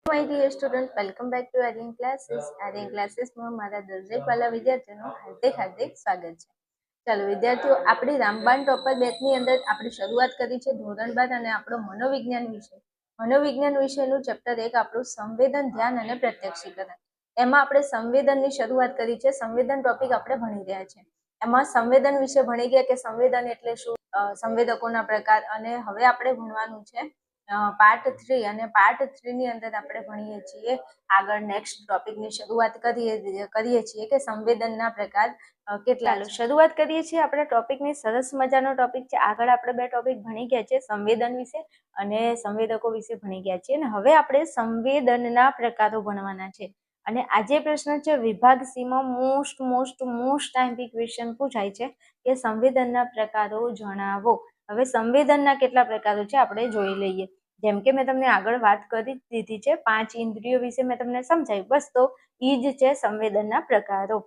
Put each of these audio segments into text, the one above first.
My dear student, welcome back to Aryan Classes. Aryan ક્લાસીસમાં મારા દરેક વાલા વિદ્યાર્થીઓનું હાર્દિક સ્વાગત છે. ચાલો વિદ્યાર્થીઓ, આપણી રામબાણ ટોપર બેચની અંદર આપણે શરૂઆત કરી છે ધોરણ 12 અને આપણો મનોવિજ્ઞાન વિષયનું ચેપ્ટર 1 આપણું સંવેદન, ધ્યાન અને પ્રત્યક્ષીકરણ. એમાં આપણે સંવેદનની શરૂઆત કરી છે. સંવેદન ટોપિક આપણે ભણી રહ્યા છે. એમાં સંવેદન વિશે ભણી ગયા કે સંવેદન એટલે શું, સંવેદકોના પ્રકાર, અને હવે આપણે ભણવાનું છે પાર્ટ 3. અને પાર્ટ 3 ની અંદર આપણે ભણીએ છીએ આગળ નેક્સ્ટ ટોપિકની શરૂઆત કરીએ છીએ કે સંવેદનના પ્રકાર કેટલા છે. શરૂઆત કરીએ છીએ આપણે ટોપિકની. સરસ મજાનો ટોપિક છે. આગળ આપણે 2 ટોપિક ભણી ગયા છે, સંવેદન વિશે અને સંવેદકો વિશે ભણી ગયા છીએ. અને હવે આપણે સંવેદનના પ્રકારો ભણવાના છે. અને આજે પ્રશ્ન છે વિભાગ સી માં મોસ્ટ ટાઈમ ક્વેશ્ચન પૂછાય છે કે સંવેદનના પ્રકારો જણાવો. હવે સંવેદનના કેટલા પ્રકારો છે આપણે જોઈ લઈએ. જેમ કે મેં તમને આગળ વાત કરી દીધી છે, 5 ઇન્દ્રિયો વિશે મેં તમને સમજાવ્યું, બસ તો ઈ જ છે સંવેદનના પ્રકારો.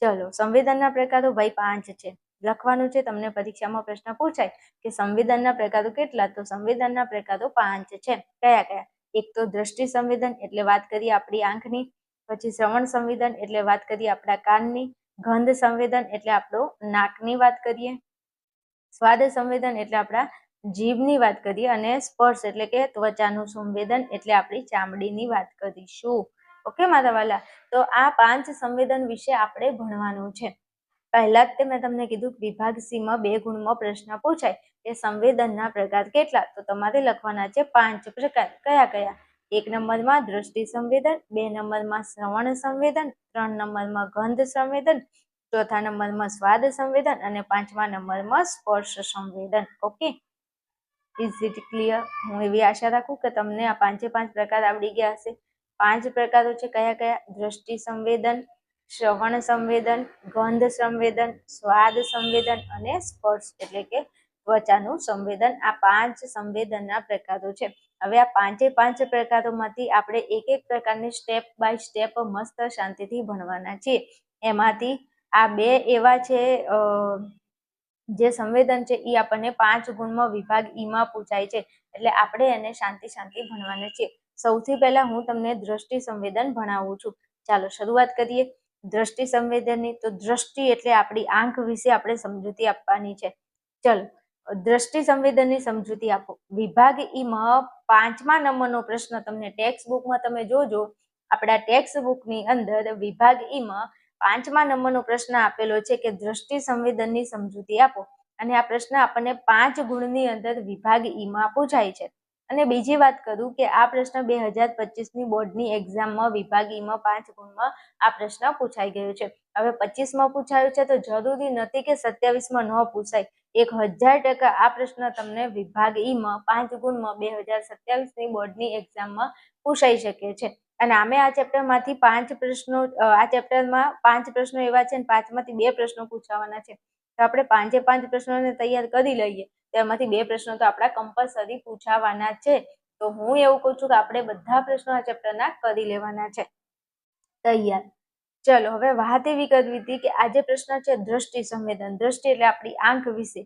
ચલો, સંવેદનના પ્રકારો ભાઈ 5 છે. લખવાનું છે, તમને પરીક્ષામાં પ્રશ્ન પૂછાય કે સંવેદનના પ્રકારો કેટલા, તો સંવેદનના પ્રકારો 5 છે. કયા? એક તો દ્રષ્ટિ સંવેદન એટલે વાત કરીએ આપણી આંખની, પછી શ્રવણ સંવેદન એટલે વાત કરીએ આપણા કાનની, ગંધ સંવેદન એટલે આપણો નાકની વાત કરીએ, સ્વાદ સંવેદન એટલે આપણા જીભની વાત કરીએ, અને સ્પર્શ એટલે કે ત્વચાનું સંવેદન એટલે આપણી ચામડીની વાત કરીશું. ઓકે મારા વાલા, તો આ 5 સંવેદન વિશે આપણે ભણવાનું છે. પહેલા જ મેં તમને કીધું વિભાગ સી માં 2 ગુણમાં પ્રશ્ન પૂછાય કે સંવેદનના પ્રકાર કેટલા, તો તમારે લખવાના છે 5 પ્રકાર. કયા? 1 નંબરમાં દ્રષ્ટિ સંવેદન, 2 નંબરમાં શ્રવણ સંવેદન, 3 નંબરમાં ગંધ સંવેદન, 4થા નંબરમાં સ્વાદ સંવેદન અને 5મા નંબરમાં સ્પર્શ સંવેદન. Okay, is it clear? હું એવી આશા રાખું કે તમને આ 5 પ્રકાર આવડી ગયા હશે. 5 પ્રકારો છે. કયા? દ્રષ્ટિ સંવેદન, શ્રવણ સંવેદન, ગંધ સંવેદન, સ્વાદ સંવેદન અને સ્પર્શ એટલે કે ત્વચાનું સંવેદન. આ 5 સંવેદનના પ્રકારો છે. હવે આ 5 પ્રકારોમાંથી આપણે એક પ્રકારની સ્ટેપ બાય સ્ટેપ મસ્ત શાંતિથી ભણવાના છીએ. એમાંથી આ 2 એવા છે જે સંવેદન છે એ આપણને 5 ગુણમાં વિભાગ ઈ માં પૂછાય છે, એટલે આપણે એને શાંતિ ભણવાના છે. સૌથી પહેલા હું તમને દ્રષ્ટિ સંવેદન ભણાવું છું. ચાલો શરૂઆત કરીએ દ્રષ્ટિ સંવેદનની. તો દ્રષ્ટિ એટલે આપણી આંખ વિશે આપણે સમજૂતી આપવાની છે. ચલો, દ્રષ્ટિ સંવેદનની સમજૂતી આપો. વિભાગ ઈ માં 5મા નંબરનો પ્રશ્ન તમને ટેક્સ્ટ બુકમાં તમે જોજો. આપણા ટેક્સ્ટ બુકની અંદર વિભાગ ઈ માં 5મા નંબરનો પ્રશ્ન આપેલો છે કે દ્રષ્ટિ સંવેદનની સમજૂતી આપો. અને આ પ્રશ્ન આપણને 5 ગુણની અંદર વિભાગ ઈ માં પૂછાય છે. અને બીજી વાત કરું કે આ પ્રશ્ન 2025ની બોર્ડની એક્ઝામમાં વિભાગ ઈ માં 5 ગુણમાં આ પ્રશ્ન પૂછાઈ ગયો છે. હવે 25માં પૂછાયો છે તો જરૂરી નથી કે 27માં ન પૂછાય. 1000% આ પ્રશ્ન તમને વિભાગ ઈ માં 5 ગુણમાં 2027ની બોર્ડની એક્ઝામમાં પૂછાઈ શકે છે. અને આમે આ ચેપ્ટરમાંથી 5 પ્રશ્નો, આ ચેપ્ટરમાં 5 પ્રશ્નો એવા છે અને 5માંથી 2 પ્રશ્નો પૂછાવાના છે. તો આપણે 5 પ્રશ્નોને તૈયાર કરી લઈએ. તેમાંથી 2 પ્રશ્નો તો આપણા કમ્પલસરી પૂછાવાના છે. તો હું એવું કહું છું કે આપણે બધા પ્રશ્નો આ ચેપ્ટરના કરી લેવાના છે. તૈયાર? ચલો, હવે વાત એવી કરવી હતી કે આજે પ્રશ્ન છે દ્રષ્ટિ સંવેદન. દ્રષ્ટિ એટલે આપણી આંખ વિશે.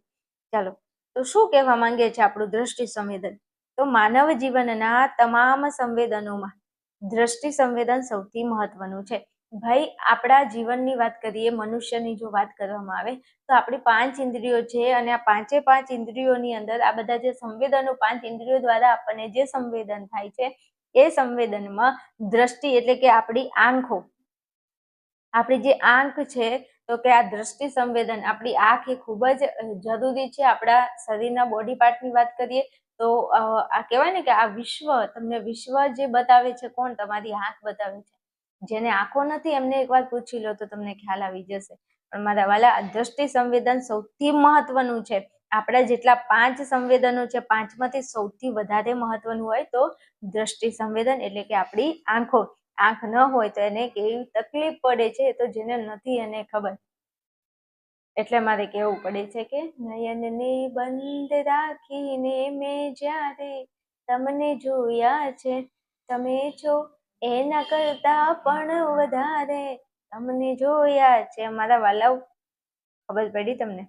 ચાલો, તો શું કહેવા માંગે છે આપણું દ્રષ્ટિ સંવેદન? તો માનવ જીવનના તમામ સંવેદનોમાં દ્રષ્ટિ સંવેદન સૌથી મહત્વનું છે. ભાઈ, આપણા જીવનની વાત કરીએ, મનુષ્યની જો વાત કરવામાં આવે તો આપણી 5 ઇન્દ્રિયો છે. અને આ 5 ઇન્દ્રિયોની અંદર આ બધા જે સંવેદનો 5 ઇન્દ્રિયો દ્વારા આપણને જે સંવેદન થાય છે, એ સંવેદનમાં દ્રષ્ટિ એટલે કે આપણી આંખો, આપણી જે આંખ છે, તો કે આ દ્રષ્ટિ સંવેદન, આપણી આંખ એ ખૂબ જ જરૂરી છે. આપણા શરીરના બોડી પાર્ટની વાત કરીએ તો આ કહેવાય ને કે આ તમને વિશ્વ જે બતાવે છે કોણ? તમારી આંખ બતાવે છે. જેને આંખો નથી એમને એકવાર પૂછી લો તો તમને ખ્યાલ આવી જશે. પણ મારા વાલા, દ્રષ્ટિ સંવેદન સૌથી મહત્વનું છે. આપણા જેટલા 5 સંવેદનો છે, 5માંથી સૌથી વધારે મહત્વનું હોય તો દ્રષ્ટિ સંવેદન એટલે કે આપણી આંખો. આંખ ન હોય તો એને કેવી તકલીફ પડે છે, તો જેને નથી એને ખબર. એટલે મારે કહેવું પડે છે કે નયનને બંધ રાખીને મેં જ્યારે તમને જોયા છે, તમે છો એના કરતા પણ વધારે તમને જોયા છે. મારા વાલાઓ, ખબર પડી તમને?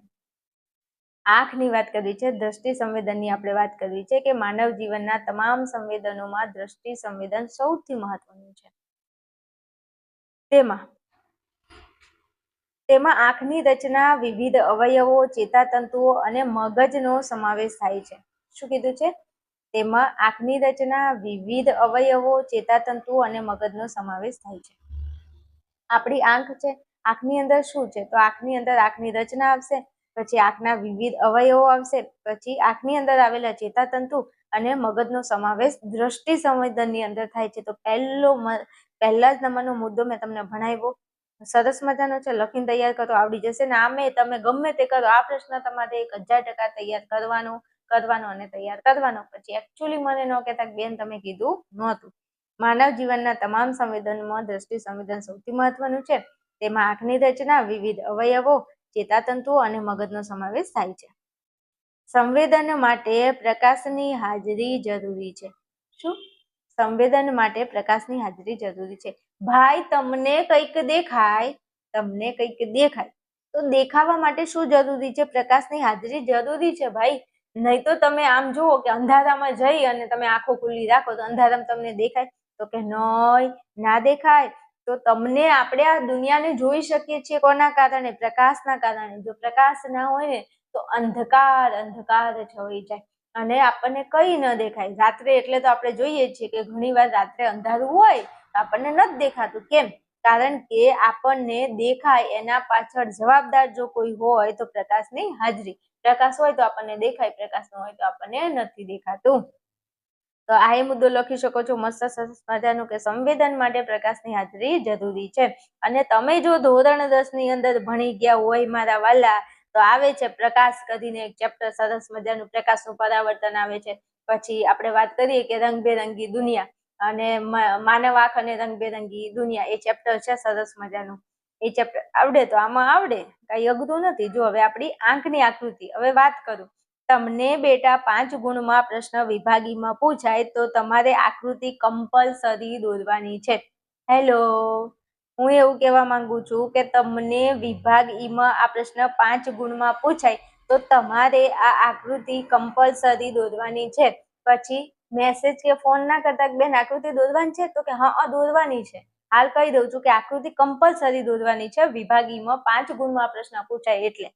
આંખની વાત કરવી છે, દ્રષ્ટિ સંવેદનની આપણે વાત કરવી છે કે માનવ જીવનના તમામ સંવેદનોમાં દ્રષ્ટિ સંવેદન સૌથી મહત્વનું છે. તેમાં આંખની રચના, વિવિધ અવયવો, ચેતાતંતુઓ અને મગજનો સમાવેશ થાય છે. શું કીધું છે? તેમાં આંખની રચના, વિવિધ અવયવો, ચેતાતંતુઓ અને મગજનો સમાવેશ થાય છે. આપણી આંખ છે, આંખની અંદર શું છે? તો આંખની અંદર આંખની રચના આવશે, પછી આંખના વિવિધ અવયવો આવશે, પછી આંખની અંદર આવેલા ચેતાતંતુ અને મગજનો સમાવેશ દ્રષ્ટિ સંવેદનની અંદર થાય છે. તો પહેલા જ નંબરનો મુદ્દો મેં તમને ભણાવ્યો, સરસ મજાનો છે, લખીને તૈયાર કરો, આવડી જશે ને. આમે તમે ગમે તે કરો, આ પ્રશ્ન તમારે 1000% તૈયાર કરવાનો અને તૈયાર કરવાનો. પછી એકચ્યુઅલી મને ન કહેતા કે બેન તમે કીધું નહોતું. માનવ જીવનના તમામ સંવેદનોમાં દ્રષ્ટિ સંવેદન સૌથી મહત્વનું છે. તેમાં આંખની રચના, વિવિધ અવયવો, ચેતાતંતુઓ અને મગજનો સમાવેશ થાય છે. સંવેદન માટે પ્રકાશની હાજરી જરૂરી છે. શું? સંવેદન માટે પ્રકાશની હાજરી જરૂરી છે. ભાઈ તમને કંઈક દેખાય તો દેખાવા માટે શું જરૂરી છે? પ્રકાશની હાજરી જરૂરી છે ભાઈ. નહીં તો તમે આમ જુઓ કે અંધારામાં જઈ અને તમે આંખો ખુલ્લી રાખો તો અંધારામાં તમને દેખાય? તો કે નહીં, ના દેખાય. તો તમને આપણે આ દુનિયાને જોઈ શકીએ છીએ કોના કારણે? પ્રકાશના કારણે. જો પ્રકાશ ના હોય ને તો અંધકાર છવાઈ જાય અને આપણને કઈ ન દેખાય. રાત્રે એટલે તો આપણે જોઈએ છીએ કે ઘણી વાર રાત્રે અંધારું હોય તો આપણને નથી દેખાતું. કેમ? કારણ કે આપણને દેખાય એના પાછળ જવાબદાર જો કોઈ હોય તો પ્રકાશની હાજરી. પ્રકાશ હોય તો આપણને દેખાય, પ્રકાશ ન હોય તો આપણને નથી દેખાતું. તો આ એ મુદ્દો લખી શકો છો મસ્ત સરસ મજાનું કે સંવેદન માટે પ્રકાશની હાજરી જરૂરી છે. અને તમે જો ધોરણ 10 ની અંદર ભણી ગયા હોય મારા વાલા, તો આવે છે પ્રકાશ કરીને એક ચેપ્ટર સરસ મજાનું, પ્રકાશનું પરાવર્તન આવે છે. પછી આપણે વાત કરીએ કે રંગબેરંગી દુનિયા અને માનવ આંખ અને રંગબેરંગી દુનિયા, એ ચેપ્ટર છે સરસ મજાનું. એ ચેપ્ટર આવડે તો આમાં આવડે, કઈ અઘરું નથી. જો હવે આપણી આંખની આકૃતિ હવે વાત કરું. તમને બેટા 5 ગુણમાં પ્રશ્ન વિભાગીમાં પૂછાય તો તમારે આકૃતિ કમ્પલસરી દોરવાની છે. હેલો, હું એવું કહેવા માંગુ છું કે તમને વિભાગ ઈમાં આ પ્રશ્ન 5 ગુણમાં પૂછાય તો તમારે આ આકૃતિ કમ્પલસરી દોરવાની છે. પછી મેસેજ કે ફોન ના કરતા બેન આકૃતિ દોરવાની છે, તો કે હા દોરવાની છે. હાલ કહી દઉં છું કે આકૃતિ કમ્પલસરી દોરવાની છે વિભાગીમાં 5 ગુણમાં પ્રશ્ન પૂછાય એટલે.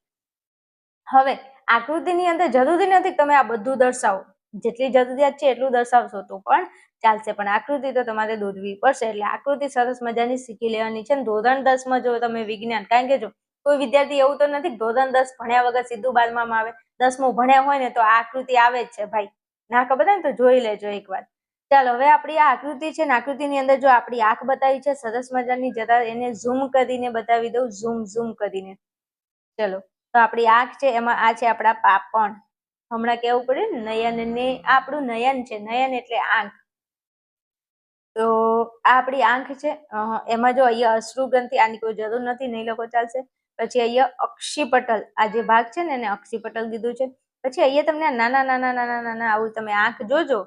હવે આકૃતિની અંદર જરૂરી નથી તમે આ બધું દર્શાવો, જેટલી જરૂરિયાત છે એટલું દર્શાવશો તો પણ ચાલશે, પણ આકૃતિ તો તમારે દોરવી પડશે. એટલે આકૃતિ સરસ મજાની શીખી લેવાની છે. ધોરણ 10 જો તમે વિજ્ઞાન, કારણ કે જો કોઈ વિદ્યાર્થી એવું તો નથી ધોરણ 10 ભણ્યા વગર સીધું 12માં આવે. 10મું ભણ્યા હોય ને તો આ આકૃતિ આવે જ છે ભાઈ. ના ખબર ને તો જોઈ લેજો એકવાર. ચાલો હવે આપણી આ આકૃતિ છે ને, આકૃતિની અંદર જો આપણી આંખ બતાવી છે સરસ મજાની, જરા એને ઝૂમ કરીને બતાવી દઉં, ઝૂમ કરીને. ચલો, તો આપણી આંખ છે, એમાં આ છે આપણા પાપણ. હમણાં કેવું પડ્યું ને નયન ને, આપણું નયન છે, નયન એટલે આંખ. તો આ આપણી આંખ છે. એમાં જો અહીંયા અશ્રુગ્રંથિ, આની કોઈ જરૂર નથી, નહીં લખો ચાલશે. પછી અહીંયા અક્ષિપટલ, આ જે ભાગ છે ને એને અક્ષિપટલ કીધું છે. પછી અહીંયા તમને નાના આવું તમે આંખ જોજો.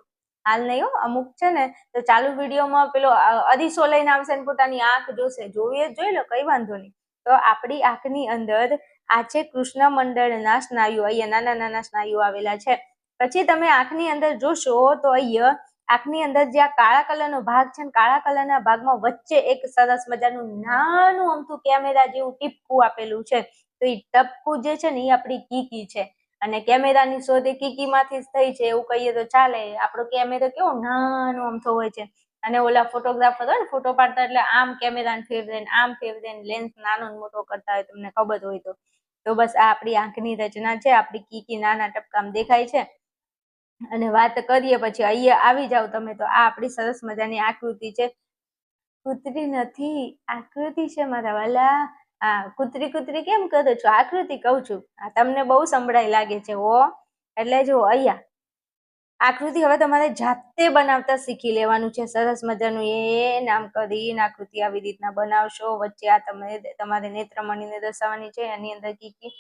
હાલ નહીં હો, અમુક છે ને તો ચાલુ વિડીયોમાં પેલો અરીસો લઈને આવશે ને પોતાની આંખ જોશે. જોઈ લો, કઈ વાંધો નહીં. તો આપણી આંખની અંદર આ છે કૃષ્ણ મંડળના સ્નાયુ. અહીંયા નાના સ્નાયુ આવેલા છે. પછી તમે આંખની અંદર જોશો તો અહીંયા આંખની અંદર જે આ કાળા કલરનો ભાગ છે ને, કાળા કલરના ભાગમાં વચ્ચે એક સરસ મજાનું નાનું અમથું કેમેરા જેવું ટીપકું આપેલું છે. તો એ ટપકું જે છે ને એ આપણી કીકી છે. અને કેમેરાની શોધ એ કીકીમાંથી જ થઈ છે એવું કહીએ તો ચાલે. આપણો કેમેરો કેવો નાનો અમથો હોય છે, અને ઓલા ફોટોગ્રાફર હોય ને ફોટો પાડતા એટલે આમ કેમેરાને ફેરવે ને આમ ફેરવે ને લેન્સ નાનો મોટો કરતા હોય, તમને ખબર હોય તો બસ આ આપણી આંખની રચના છે. આપણી કીકી નાના ટપકામ દેખાય છે. અને વાત કરીએ પછી અહીંયા આવી જાવ તમે તો આ આપણી સરસ મજાની આકૃતિ છે. કૂતરી નથી, આકૃતિ છે મારા વાલા. કૂતરી કેમ કરો છો? આકૃતિ કહું છું. તમને બહુ સંભળાય લાગે છે હો. એટલે જો અહીંયા આકૃતિ હવે તમારે જાતે બનાવતા શીખી લેવાનું છે. સરસ મજાનું એ નામ કરીને આકૃતિ આવી રીતના બનાવશો. વચ્ચે આ તમારે નેત્રમણીને દર્શાવવાની છે. એની અંદર કીકી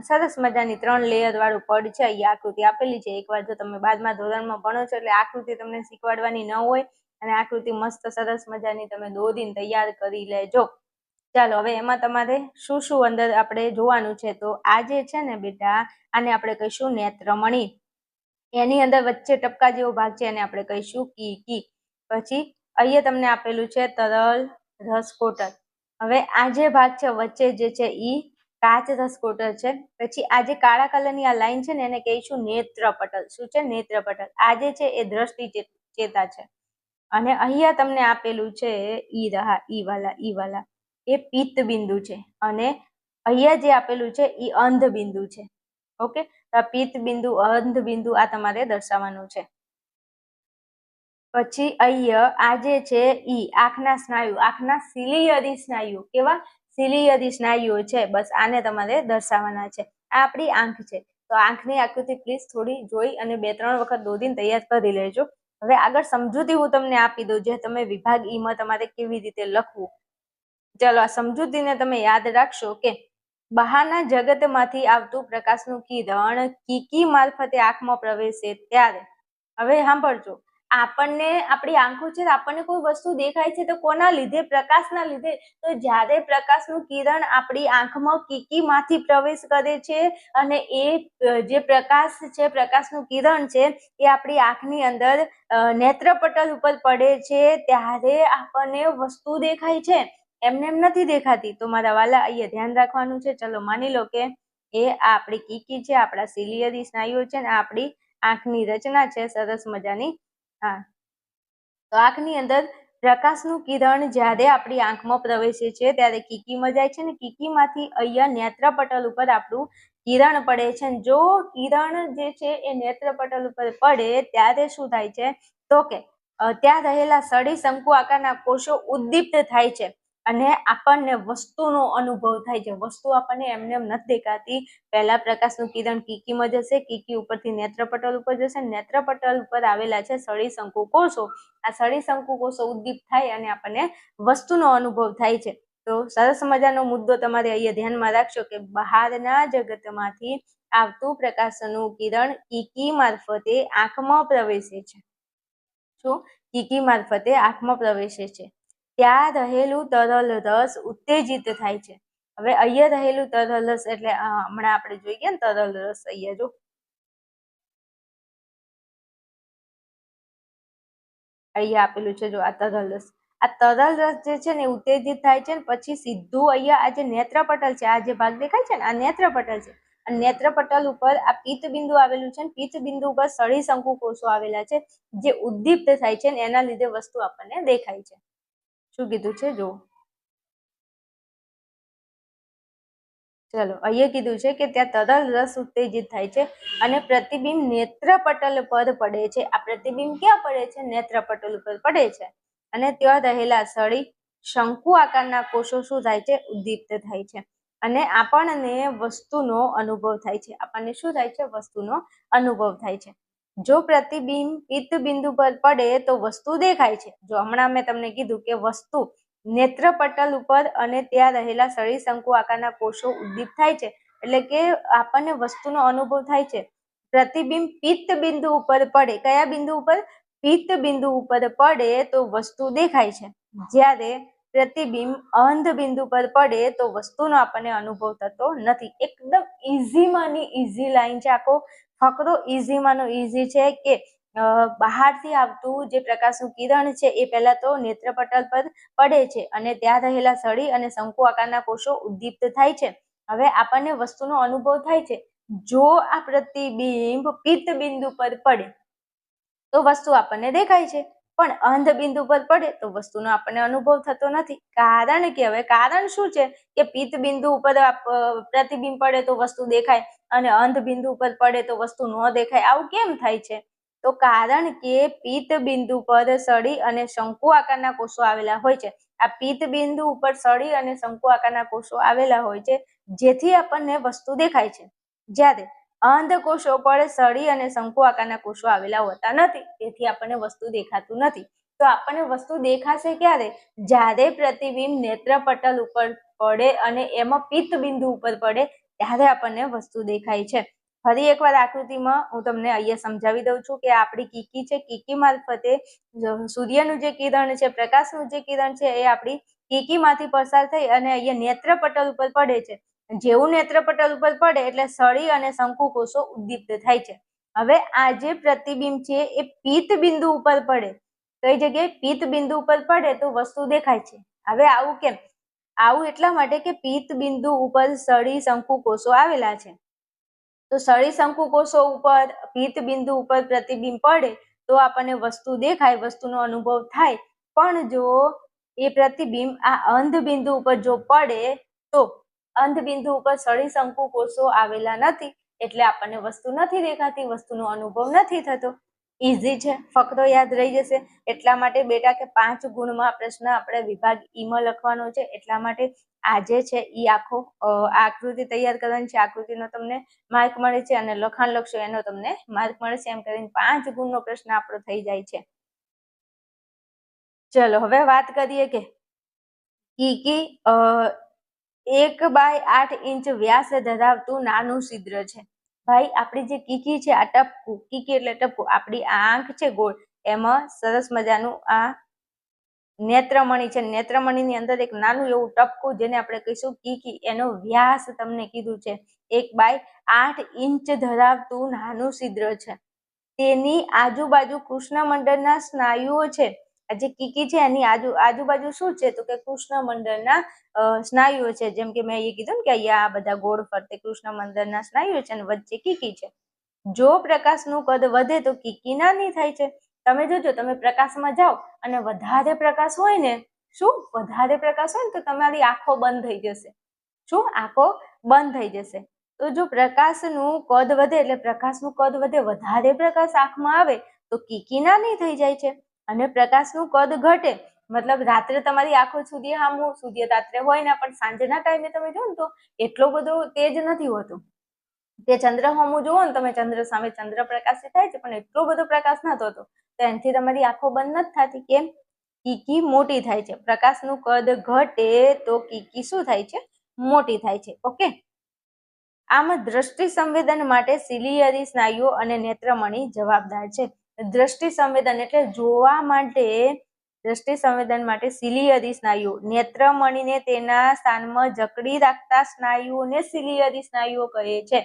સરસ મજાની 3 લેયર વાળું પડ છે. અહીંયા આકૃતિ આપેલી છે. એકવાર જો તમે 12મા ધોરણમાં ભણો છો એટલે આકૃતિ તમને શીખવાડવાની ન હોય, અને આકૃતિ મસ્ત સરસ મજાની તમે દોરીને તૈયાર કરી લેજો. ચાલો હવે એમાં તમારે શું શું અંદર આપણે જોવાનું છે. તો આ જે છે ને બેટા, આને આપણે કહીશું નેત્રમણી. એની અંદર વચ્ચે ટપકા જેવો ભાગ છે એને આપણે કહીશું કીકી. પછી અહીંયા તમને આપેલું છે તરલ રસકોટર. હવે આ જે ભાગ છે વચ્ચે જે છે ઈ કાચ રસકોટર છે. પછી આ જે કાળા કલરની આ લાઈન છે ને એને કહીશું નેત્રપટલ. શું છે? નેત્રપટલ. આ જે છે એ દ્રષ્ટિ ચેતા છે. અને અહીંયા તમને આપેલું છે ઈ રહા ઈ વાલા એ પિત્ત બિંદુ છે. અને અહીંયા જે આપેલું છે ઈ અંધ બિંદુ છે. ઓકે, પિત્ત બિંદુ, અંધ બિંદુ આ તમારે દર્શાવવાનું છે. પછી અહીંયા આ જે છે ઈ આંખના સ્નાયુ, આંખના સિલિયરી સ્નાયુ. કેવા? સિલિયરી સ્નાયુઓ છે. બસ આને તમારે દર્શાવવાના છે. આ આપણી આંખ છે. તો આંખની આકૃતિ પ્લીઝ થોડી જોઈ અને 2-3 વખત દોરીને તૈયાર કરી લેજો. હવે આગળ સમજૂતી હું તમને આપી દઉં, જે તમે વિભાગ ઈ માં તમારે કેવી રીતે લખવું. ચલો આ સમજૂતીને તમે યાદ રાખશો કે બહારના જગતમાંથી આવતું પ્રકાશનું કિરણ કીકી મારફતે આંખમાં પ્રવેશે ત્યારે, હવે સાંભળજો, આપણને આપણી આંખો છે, આપણને કોઈ વસ્તુ દેખાય છે તો કોના લીધે? પ્રકાશના લીધે. તો જ્યારે પ્રકાશનું કિરણ આપણી આંખમાં કીકીમાંથી પ્રવેશ કરે છે અને એ જે પ્રકાશ છે, પ્રકાશનું કિરણ છે એ આપણી આંખની અંદર નેત્રપટલ ઉપર પડે છે ત્યારે આપણને વસ્તુ દેખાય છે. એમને એમ નથી દેખાતી. તો મારા વાલા અહીંયા ધ્યાન રાખવાનું છે. ચલો માની લો કે એ આપણી કીકી છે, આપણા સિલિયરી સ્નાયુઓ છે ને આપણી આંખની રચના છે સરસ મજાની. હા, તો આંખની અંદર પ્રકાશનું કિરણ જ્યારે આપણી આંખમાં પ્રવેશે છે ત્યારે કીકીમાં જાય છે ને કીકીમાંથી અહીંયા નેત્રપટલ ઉપર આપણું કિરણ પડે છે. જો કિરણ જે છે એ નેત્રપટલ ઉપર પડે ત્યારે શું થાય છે? તો કે ત્યાં રહેલા સળી શંકુ આકારના કોષો ઉદ્દીપ્ત થાય છે અને આપણને વસ્તુનો અનુભવ થાય છે. વસ્તુ આપણને એમને એમ નથી દેખાતી. પહેલા પ્રકાશનું કિરણ કીકીમાં જશે, કીકી ઉપરથી નેત્રપટલ ઉપર જશે, નેત્રપટલ ઉપર આવેલા છે સળી શંકુ કોષો. આ સળી શંકુ કોષો ઉદ્દીપ્ત થાય અને આપણને વસ્તુનો અનુભવ થાય છે. તો સરસ મજાનો મુદ્દો તમારે અહીંયા ધ્યાનમાં રાખશો કે બહારના જગતમાંથી આવતું પ્રકાશનું કિરણ કીકી મારફતે આંખમાં પ્રવેશે છે. શું? કીકી મારફતે આંખમાં પ્રવેશે છે. ત્યાં રહેલું તરલ રસ ઉત્તેજિત થાય છે. હવે અહીંયા રહેલું તરલ રસ એટલે હમણાં આપણે જોઈએ ને તરલ રસ, અહીંયા જો અહીંયા આપેલું છે, જો આ તરલ રસ. આ તરલ રસ જે છે ને ઉત્તેજિત થાય છે ને પછી સીધું અહીંયા આ જે નેત્રપટલ છે, આ જે ભાગ દેખાય છે ને આ નેત્રપટલ છે. આ નેત્રપટલ ઉપર આ પિત્ત બિંદુ આવેલું છે ને પિત્ત બિંદુ ઉપર સળી શંકુ કોષો આવેલા છે જે ઉદ્દીપ્ત થાય છે ને એના લીધે વસ્તુ આપણને દેખાય છે. શું કીધું છે જો? ચલો અહીંયા કીધું છે કે ત્યાં તરલ રસ ઉત્તેજિત થાય છે અને પ્રતિબિંબ નેત્રપટલ પર પડે છે. આ પ્રતિબિંબ ક્યાં પડે છે? નેત્રપટલ ઉપર પડે છે અને ત્યાં રહેલા સળી શંકુ આકારના કોષો શું થાય છે? ઉદ્દીપ્ત થાય છે અને આપણને વસ્તુનો અનુભવ થાય છે. આપણને શું થાય છે? વસ્તુનો અનુભવ થાય છે. જો પ્રતિબિંબ પિત્ત બિંદુ પર પડે તો વસ્તુ દેખાય છે. જો હમણાં મેં તમને કીધું કે વસ્તુ નેત્રપટલ ઉપર અને ત્યાં રહેલા સળી શંકુ આકારના કોષો ઉદ્દીપ્ત થાય છે એટલે કે આપણને વસ્તુનો અનુભવ થાય છે. પ્રતિબિંબ પિત્ત બિંદુ ઉપર પડે, કયા બિંદુ ઉપર? પિત્ત બિંદુ ઉપર પડે તો વસ્તુ દેખાય છે. જ્યારે પ્રતિબિંબ અંધ બિંદુ પર પડે તો વસ્તુનો આપણને અનુભવ થતો નથી. એકદમ ઈઝીમાંની ઈઝી લાઈન છે. આખો ફકરો ઈઝીમાંનો ઈઝી છે કે બહારથી આવતું જે પ્રકાશનું કિરણ છે એ પહેલા તો નેત્રપટલ પર પડે છે અને ત્યાં રહેલા સળી અને શંકુ આકારના કોષો ઉદ્દીપ્ત થાય છે. હવે આપણને વસ્તુનો અનુભવ થાય છે. જો આ પ્રતિબિંબ પિત્ત બિંદુ પર પડે તો વસ્તુ આપણને દેખાય છે, પણ અંધ બિંદુ પર પડે તો વસ્તુનો આપણને અનુભવ થતો નથી. કારણ કે હવે કારણ શું છે કે પિત્ત બિંદુ ઉપર પ્રતિબિંબ પડે તો વસ્તુ દેખાય અને અંધ બિંદુ ઉપર પડે તો વસ્તુ ન દેખાય. આવું કેમ થાય છે? તો કારણ કે પિત્ત બિંદુ પર સળી અને શંકુ આકારના કોષો આવેલા હોય છે. આ પિત્ત બિંદુ ઉપર સળી અને શંકુ આકારના કોષો આવેલા હોય છે જેથી આપણને વસ્તુ દેખાય છે. જ્યારે અંધ કોષો પર સળી અને શંકુ આકારના કોષો આવેલા હોતા નથી, તેથી આપણને વસ્તુ દેખાતું નથી. તો આપણને વસ્તુ દેખાશે ક્યારે? જ્યારે પ્રતિબિંબ નેત્રપટલ ઉપર પડે અને એમાં પિત્ત બિંદુ ઉપર પડે ત્યારે આપણને વસ્તુ દેખાય છે. ફરી એકવાર આકૃતિમાં હું તમને અહીંયા સમજાવી દઉં છું કે આપણી કીકી છે, કીકી મારફતે સૂર્યનું જે કિરણ છે, પ્રકાશનું જે કિરણ છે એ આપણી કીકીમાંથી પસાર થઈ અને અહીંયા નેત્રપટલ ઉપર પડે છે. જેવું નેત્રપટલ ઉપર પડે એટલે સળી અને શંકુ કોષો ઉદ્દીપ્ત થાય છે. હવે આ જે પ્રતિબિંબ છે એ પિત્ત બિંદુ ઉપર પડે. કઈ જગ્યાએ? પિત્ત બિંદુ ઉપર પડે તો વસ્તુ દેખાય છે. હવે આવું કેમ? આવું એટલા માટે કે પિત્ત બિંદુ ઉપર સળી શંકુ કોષો આવેલા છે. તો સળી શંકુ કોષો ઉપર પિત્ત બિંદુ ઉપર પ્રતિબિંબ પડે તો આપણને વસ્તુ દેખાય, વસ્તુનો અનુભવ થાય. પણ જો એ પ્રતિબિંબ આ અંધ બિંદુ ઉપર જો પડે તો અંધ બિંદુ ઉપર સળી શંકુ કોષો આવેલા નથી એટલે આપણને વસ્તુ નથી દેખાતી, વસ્તુનો અનુભવ નથી થતો. ઈઝી છે, ફકરો યાદ રહી જશે. એટલા માટે બેટા કે 5 ગુણમાં પ્રશ્ન આપણે વિભાગ ઈમાં લખવાનો છે. એટલા માટે આ જે છે એ આખો આકૃતિ તૈયાર કરવાની છે. આકૃતિનો તમને માર્ક મળે છે અને લખાણ લખશો એનો તમને માર્ક મળે છે. એમ કરીને 5 ગુણનો પ્રશ્ન આપણો થઈ જાય છે. ચલો હવે વાત કરીએ કે કીકી 1/8 ઇંચ વ્યાસ ધરાવતું નાનું છિદ્ર છે. ભાઈ આપણી જે કીકી છે આ ટપકું, કીકી એટલે ટપકું, આપણી આ આંખ છે ગોળ, એમાં સરસ મજાનું આ નેત્રમણી છે. નેત્રમણીની અંદર એક નાનું એવું ટપકું જેને આપણે કહીશું કીકી, એનો વ્યાસ તમને કીધું છે 1/8 ઇંચ ધરાવતું નાનું છિદ્ર છે. તેની આજુબાજુ કૃષ્ણમંડળના સ્નાયુઓ છે. આ જે કીકી છે એની આજુબાજુ શું છે? તો કે કૃષ્ણમંડળના સ્નાયુઓ છે. જેમ કે મેં એ કીધું ને કે અહીંયા આ બધા ગોળ ફરતે કૃષ્ણમંડળના સ્નાયુઓ છે અને વચ્ચે કીકી છે. જો પ્રકાશનું કદ વધે તો કીકી નાની થાય છે. તમે જોજો, તમે પ્રકાશમાં જાઓ અને વધારે પ્રકાશ હોય ને, વધારે પ્રકાશ હોય ને તો તમારી આંખો બંધ થઈ જશે. આંખો બંધ થઈ જશે. તો જો પ્રકાશનું કદ વધે એટલે પ્રકાશનું કદ વધે, વધારે પ્રકાશ આંખમાં આવે તો કીકી નાની થઈ જાય છે. અને પ્રકાશનું કદ ઘટે મતલબ રાત્રે તમારી આંખો સૂર્ય રાત્રે હોય ને પણ સાંજના ટાઈમે તમે જો ને તો એટલો બધો તેજ નથી હોતો. તે ચંદ્ર સામું જુઓ ને તમે, ચંદ્ર સામે ચંદ્ર પ્રકાશિત થાય છે પણ એટલો બધો પ્રકાશ નથી હોતો. તો એનાથી તમારી આંખો બંધ નથી થતી. કેમ? કીકી મોટી થાય છે. પ્રકાશનું કદ ઘટે તો કીકી શું થાય છે? મોટી થાય છે. ઓકે. આમ દ્રષ્ટિ સંવેદન માટે સિલિયરી સ્નાયુઓ અને નેત્રમણી જવાબદાર છે. દ્રષ્ટિ સંવેદન એટલે જોવા માટે, દ્રષ્ટિ સંવેદન માટે સિલિયરી સ્નાયુઓ, નેત્રમણીને તેના સ્થાનમાં જકડી રાખતા સ્નાયુઓને સિલિયરી સ્નાયુઓ કહે છે.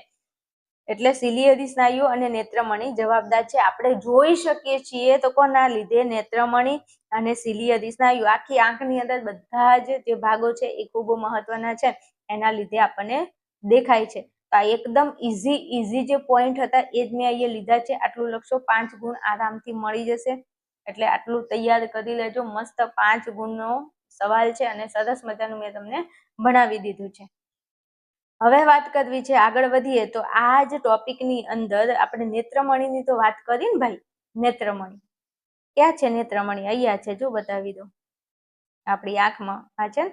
એટલે સિલિયરી સ્નાયુઓ અને નેત્રમણી જવાબદાર છે. આપણે જોઈ શકીએ છીએ તો કોના લીધે? નેત્રમણી અને સિલિયરી સ્નાયુ. આખી આંખની અંદર બધા જ જે ભાગો છે એ ખૂબ મહત્વના છે, એના લીધે આપણને દેખાય છે. તો આ એકદમ ઈઝી જે પોઈન્ટ હતા એ જ મેં અહીંયા લીધા છે. આટલું લખશો 5 ગુણ આરામથી મળી જશે. એટલે આટલું તૈયાર કરી લેજો. મસ્ત 5 ગુણનો સવાલ છે અને સરસ મજાનું મેં તમને ભણાવી દીધું છે. હવે વાત કરવી છે, આગળ વધીએ તો આ જ ટોપિકની અંદર આપણે નેત્રમણીની તો વાત કરી ને ભાઈ. નેત્રમણી ક્યાં છે? નેત્રમણી અહીંયા છે, જો બતાવી દો. આપણી આંખમાં આ છે.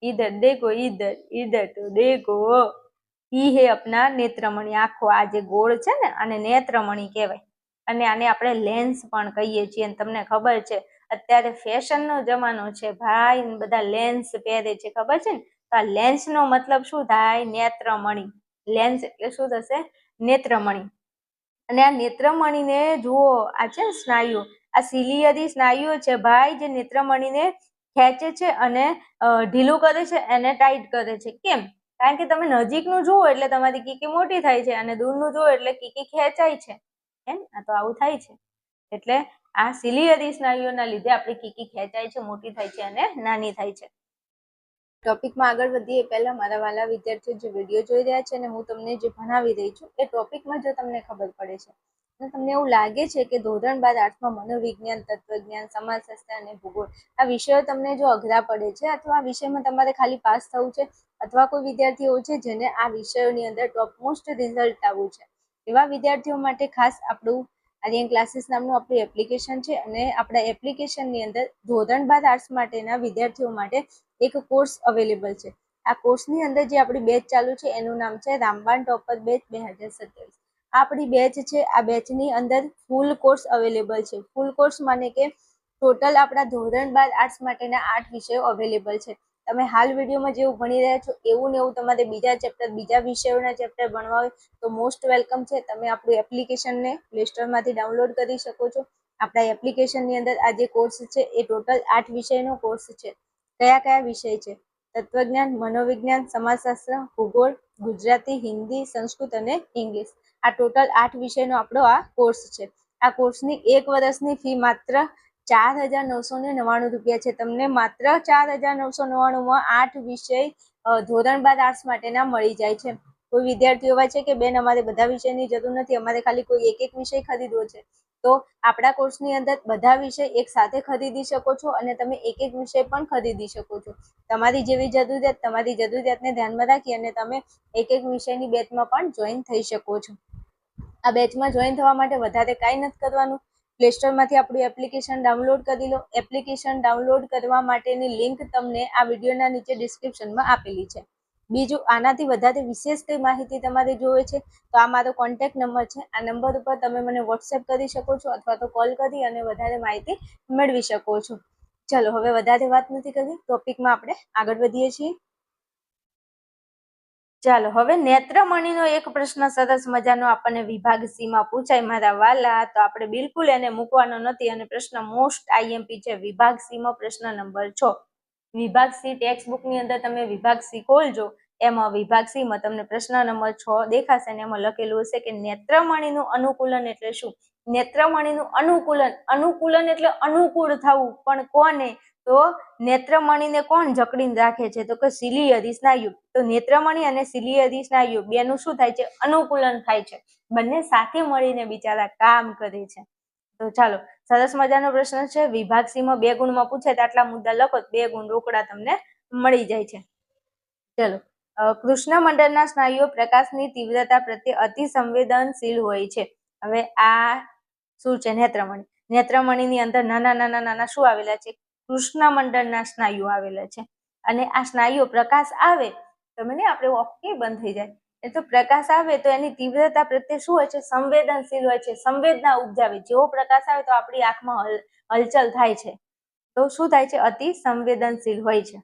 इधर देखो, इधर इधर तो देखो, ઈ હે अपना નેત્રમણી. આખો આ જે ગોળ છે ને આને નેત્રમણી કહેવાય. અને આને આપણે લેન્સ પણ કહીએ છીએ. તમને ખબર છે અત્યારે ફેશનનો જમાનો છે ભાઈ, બધા લેન્સ પહેરે છે, ખબર છે ને? તો આ લેન્સનો મતલબ શું થાય? નેત્રમણી. લેન્સ એટલે શું થશે? નેત્રમણી. અને આ નેત્રમણીને જુઓ, આ છે સ્નાયુ, આ સિલિયરી સ્નાયુઓ છે ભાઈ, જે નેત્રમણીને ખેંચે છે અને ઢીલું કરે છે, એને ટાઈટ કરે છે. કેમ? કારણ કે તમે નજીકનું જુઓ એટલે તમારી કીકી મોટી થાય છે અને દૂરનું જુઓ એટલે કીકી ખેંચાય છે. આ તો આવું થાય છે. એટલે આ સિલિયરી સ્નાયુઓના લીધે આપણી કીકી ખેંચાય છે, મોટી થાય છે અને નાની થાય છે. ટોપિકમાં આગળ વધીએ પહેલા મારા વાલા વિદ્યાર્થીઓ જે વિડીયો જોઈ રહ્યા છે અને હું તમને જે ભણાવી રહી છું એ ટોપિકમાં જો તમને ખબર પડે છે અને તમને એવું લાગે છે કે ધોરણ 12 આર્ટ્સમાં મનોવિજ્ઞાન, તત્વજ્ઞાન, સમાજશાસ્ત્ર અને ભૂગોળ આ વિષયો તમને જો અઘરા પડે છે અથવા આ વિષયમાં તમારે ખાલી પાસ થવું છે અથવા કોઈ વિદ્યાર્થીઓ છે જેને આ વિષયોની અંદર ટોપ મોસ્ટ રિઝલ્ટ આવવું છે, એવા વિદ્યાર્થીઓ માટે ખાસ આપણું આર્યન ક્લાસીસ નામનું આપણું એપ્લિકેશન છે અને આપણા એપ્લિકેશનની અંદર ધોરણ 12 આર્ટ્સ માટેના વિદ્યાર્થીઓ માટે એક કોર્સ અવેલેબલ છે. આ કોર્સની અંદર જે આપણી બેચ ચાલુ છે એનું નામ છે રામબાણ ટોપર બેચ 2027. આપણી બેચ છે, આ બેચની અંદર ફૂલ કોર્સ અવેલેબલ છે. ફૂલ કોર્સ માને કે ટોટલ આપણા ધોરણ 12 આર્ટ્સ માટેના 8 વિષયો અવેલેબલ છે. તમે હાલ વિડીયોમાં જેવું ભણી રહ્યા છો એવું ને એવું તમારે બીજા ચેપ્ટર બીજા વિષયોના ચેપ્ટર ભણવા હોય તો મોસ્ટ વેલકમ છે. તમે આપણું એપ્લિકેશનને પ્લે સ્ટોરમાંથી ડાઉનલોડ કરી શકો છો. આપણા એપ્લિકેશનની અંદર આ જે કોર્સ છે એ ટોટલ 8 વિષયનો કોર્સ છે. કયા કયા વિષય છે? તત્વજ્ઞાન, મનોવિજ્ઞાન, સમાજશાસ્ત્ર, ભૂગોળ, ગુજરાતી, હિન્દી, સંસ્કૃત અને ઇંગ્લિશ. આ ટોટલ 8 વિષયનો આપણો આ કોર્સ છે. આ કોર્સની 1 વર્ષની ફી માત્ર 4,999 રૂપિયા છે. તમને માત્ર 4,999માં 8 વિષય ધોરણ 12 આર્ટ્સ માટેના મળી જાય છે. કોઈ વિદ્યાર્થીઓ એવા છે કે બેન અમારે બધા વિષયની જરૂર નથી, અમારે ખાલી કોઈ એક વિષય ખરીદવો છે, તો આપણા કોર્સની અંદર બધા વિષય એક સાથે ખરીદી શકો છો અને તમે એક વિષય પણ ખરીદી શકો છો. તમારી જેવી જરૂરિયાત, તમારી જરૂરિયાતને ધ્યાનમાં રાખી અને તમે એક વિષયની બેચમાં પણ જોઈન થઈ શકો છો. આ બેચમાં જોઈન થવા માટે વધારે કાંઈ નથી કરવાનું. પ્લે સ્ટોરમાંથી આપણું એપ્લિકેશન ડાઉનલોડ કરી લો. એપ્લિકેશન ડાઉનલોડ કરવા માટેની લિંક તમને આ વિડીયોના નીચે ડિસ્ક્રિપ્શનમાં આપેલી છે. બીજું, આનાથી વધારે વિશેષ કઈ માહિતી તમારે જોવે છે તો આ મારો કોન્ટેક્ટ નંબર છે. આ નંબર ઉપર તમે મને વોટ્સએપ કરી શકો છો અથવા તો કોલ કરી અને વધારે માહિતી મેળવી શકો છો. ચલો, હવે વધારે વાત નથી કરવી, ટોપિકમાં આપણે આગળ વધીએ છીએ. ચાલો, હવે નેત્રમણીનો એક પ્રશ્ન સરસ મજાનો આપણને વિભાગ સી માં પૂછાય મારા વાલા, તો આપણે બિલકુલ એને મૂકવાનો નથી અને પ્રશ્ન મોસ્ટ આઈએમપી છે. વિભાગ સી માં પ્રશ્ન નંબર 6. વિભાગ સી ટેક્સ્ટ બુક ની અંદર તમે વિભાગ સી ખોલજો, એમાં વિભાગ સી માં તમને પ્રશ્ન નંબર 6 દેખાશે અને એમાં લખેલું હશે કે નેત્રમણીનું અનુકૂલન એટલે શું? નેત્રમણીનું અનુકૂલન એટલે અનુકૂળ થવું, પણ કોને? તો નેત્રમણીને કોણ જકડીને રાખે છે? તો કે સિલિયરી સ્નાયુ. તો નેત્રમણી અને સિલિયરી સ્નાયુ બેનું શું થાય છે? અનુકૂલન થાય છે. બંને સાથે મળીને બિચારા કામ કરે છે. તો ચાલો, સરસ મજાનો પ્રશ્ન છે. વિભાગ સી માં 2 ગુણમાં પૂછે તો આટલા મુદ્દા લખો, 2 ગુણ રોકડા તમને મળી જાય છે. ચલો, કૃષ્ણમંડળના સ્નાયુઓ પ્રકાશની તીવ્રતા પ્રત્યે અતિ સંવેદનશીલ હોય છે. હવે આ શું છે? નેત્રમણી. નેત્રમણીની અંદર નાના નાના નાના શું આવેલા છે? કૃષ્ણમંડળના સ્નાયુ આવેલા છે. અને આ સ્નાયુઓ પ્રકાશ આવે તો મને આપણે ઓકે બંધ થઈ જાય, એ તો પ્રકાશ આવે તો એની તીવ્રતા પ્રત્યે શું હોય છે? સંવેદનશીલ હોય છે, સંવેદના ઉપજાવે. જેવો પ્રકાશ આવે તો આપણી આંખમાં હલચલ થાય છે, તો શું થાય છે? અતિ સંવેદનશીલ હોય છે.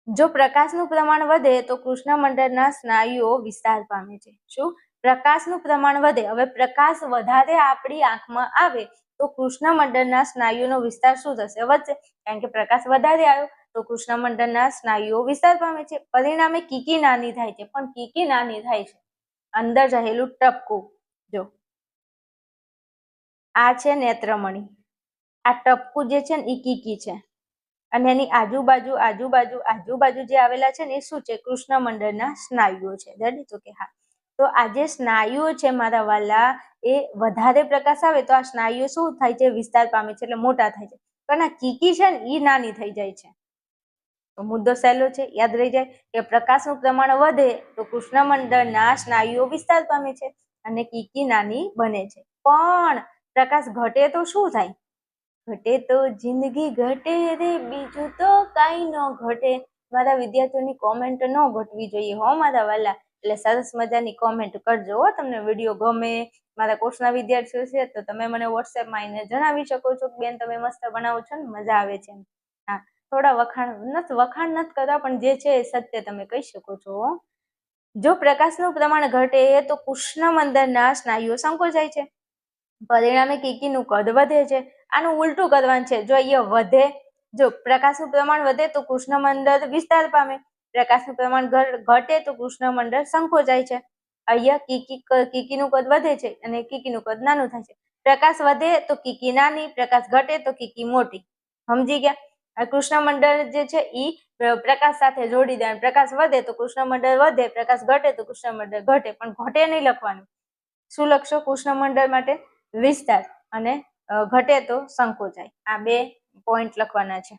જો પ્રકાશનું પ્રમાણ વધે તો કૃષ્ણમંડળના સ્નાયુઓ વિસ્તાર પામે છે. શું? પ્રકાશનું પ્રમાણ વધે. હવે પ્રકાશ વધારે આપણી આંખમાં આવે તો કૃષ્ણમંડળના સ્નાયુનો વિસ્તાર શું થશે? વધશે, કારણ કે પ્રકાશ વધારે આવ્યો તો કૃષ્ણમંડળના સ્નાયુઓ વિસ્તાર પામે છે. પરિણામે કીકી નાની થાય છે. પણ કીકી નાની થાય છે, અંદર રહેલું ટપકું. જો આ છે નેત્રમણી, આ ટપકું જે છે ને એ કીકી છે અને એની આજુબાજુ જે આવેલા છે ને એ શું છે? કૃષ્ણમંડળના સ્નાયુઓ છે. રેડી? તો કે હા. તો આ જે સ્નાયુઓ છે મારા વાલા, એ વધારે પ્રકાશ આવે તો આ સ્નાયુઓ શું થાય છે? વિસ્તાર પામે છે, એટલે મોટા થાય છે. પણ આ કીકી છે ને એ નાની થઈ જાય છે. તો મુદ્દો સહેલો છે, યાદ રહી જાય કે પ્રકાશનું પ્રમાણ વધે તો કૃષ્ણમંડળના સ્નાયુઓ વિસ્તાર પામે છે અને કીકી નાની બને છે. પણ પ્રકાશ ઘટે તો શું થાય? ઘટે તો જિંદગી ઘટે રે, બીજું તો કાંઈ ન ઘટે. મારા વિદ્યાર્થીઓની કોમેન્ટ ન ઘટવી જોઈએ હો મારા વાલા, એટલે સરસ મજાની કોમેન્ટ કરજો હો. તમને વિડીયો ગમે, મારા કોર્સના વિદ્યાર્થીઓ છે તો તમે મને વોટ્સએપમાં આવીને જણાવી શકો છો કે બેન તમે મસ્ત બનાવો છો ને, મજા આવે છે. હા, થોડા વખાણ નથી કરવા, પણ જે છે એ સત્ય તમે કહી શકો છો. જો પ્રકાશનું પ્રમાણ ઘટે તો કૃષ્ણમંડળના સ્નાયુઓ સંકોચાય છે. પરિણામે કીકીનું કદ વધે છે. આનું ઉલટું કરવાનું છે. જો અહીંયા વધે, જો પ્રકાશનું પ્રમાણ વધે તો કૃષ્ણમંડળ વિસ્તાર પામે, પ્રકાશનું પ્રમાણ ઘટે તો કૃષ્ણમંડળ સંકોચાય છે. અહીંયા કીકીનું કદ વધે છે અને કીકીનું કદ નાનું થાય છે. પ્રકાશ વધે તો કીકી નાની, પ્રકાશ ઘટે તો કીકી મોટી. સમજી ગયા? આ કૃષ્ણમંડળ જે છે એ પ્રકાશ સાથે જોડી દે. પ્રકાશ વધે તો કૃષ્ણમંડળ વધે, પ્રકાશ ઘટે તો કૃષ્ણમંડળ ઘટે, પણ ઘટે નહીં લખવાનું. શું લખશો? કૃષ્ણમંડળ માટે વિસ્તાર અને ઘટે તો સંકોચાય. આ 2 પોઈન્ટ લખવાના છે.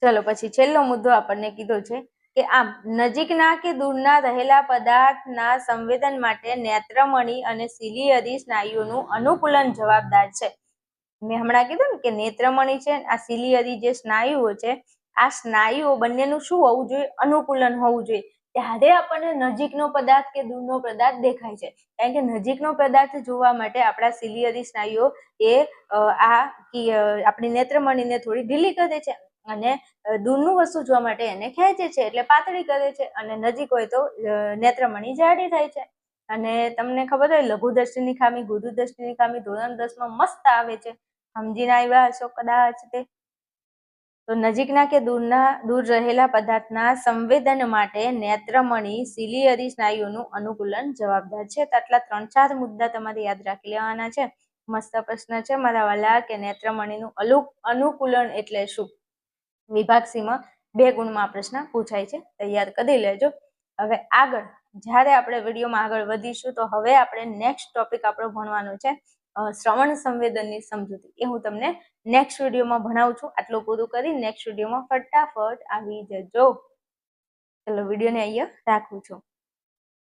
ચલો, પછી છેલ્લો મુદ્દો આપણને કીધો છે કે આમ નજીકના કે દૂરના રહેલા પદાર્થના સંવેદન માટે નેત્રમણી અને સિલિયરી સ્નાયુનું અનુકૂલન જવાબદાર છે. મેં હમણાં કીધું ને કે નેત્રમણી છે, આ સિલિયરી જે સ્નાયુઓ છે, આ સ્નાયુઓ બંનેનું શું હોવું જોઈએ? અનુકૂલન હોવું જોઈએ. ત્યારે આપણને નજીકનો પદાર્થ કે દૂરનો પદાર્થ દેખાય છે. કારણ કે નજીકનો પદાર્થ જોવા માટે આપણા સિલિયરી સ્નાયુઓ એ આપણી નેત્રમણીને થોડી ઢીલી કરે છે અને દૂરનું વસ્તુ જોવા માટે એને ખેંચે છે એટલે પાતળી કરે છે, અને નજીક હોય તો નેત્રમણી જાડી થાય છે. અને તમને ખબર હોય લઘુ દ્રષ્ટિની ખામી, ગુરુ દ્રષ્ટિની ખામી ધોરણ 10 માં મસ્ત આવે છે, સમજીને આવ્યા હશો કદાચ તે. તો નજીકના કે દૂર રહેલા પદાર્થના સંવેદન માટે નેત્રમણી સિલિયરી સ્નાયુનું અનુકૂલન જવાબદાર છે. તો આટલા 3-4 મુદ્દા તમારે યાદ રાખી લેવાના છે. મસ્ત પ્રશ્ન છે મારા વાલા કે નેત્રમણીનું અનુકૂલન એટલે શું? વિભાગ સી માં 2 ગુણમાં પ્રશ્ન પૂછાય છે, તૈયાર કરી લેજો. હવે આગળ જ્યારે આપણે વિડીયોમાં આગળ વધીશું તો હવે આપણે નેક્સ્ટ ટોપિક આપણો ભણવાનો છે શ્રવણ સંવેદનની સમજૂતી. એ હું તમને નેક્સ્ટ વિડીયોમાં ભણાવું છું. આટલું પૂરું કરી નેક્સ્ટ વિડીયોમાં ફટાફટ આવી જજો. ચલો વિડીયોને અહીંયા રાખું છું.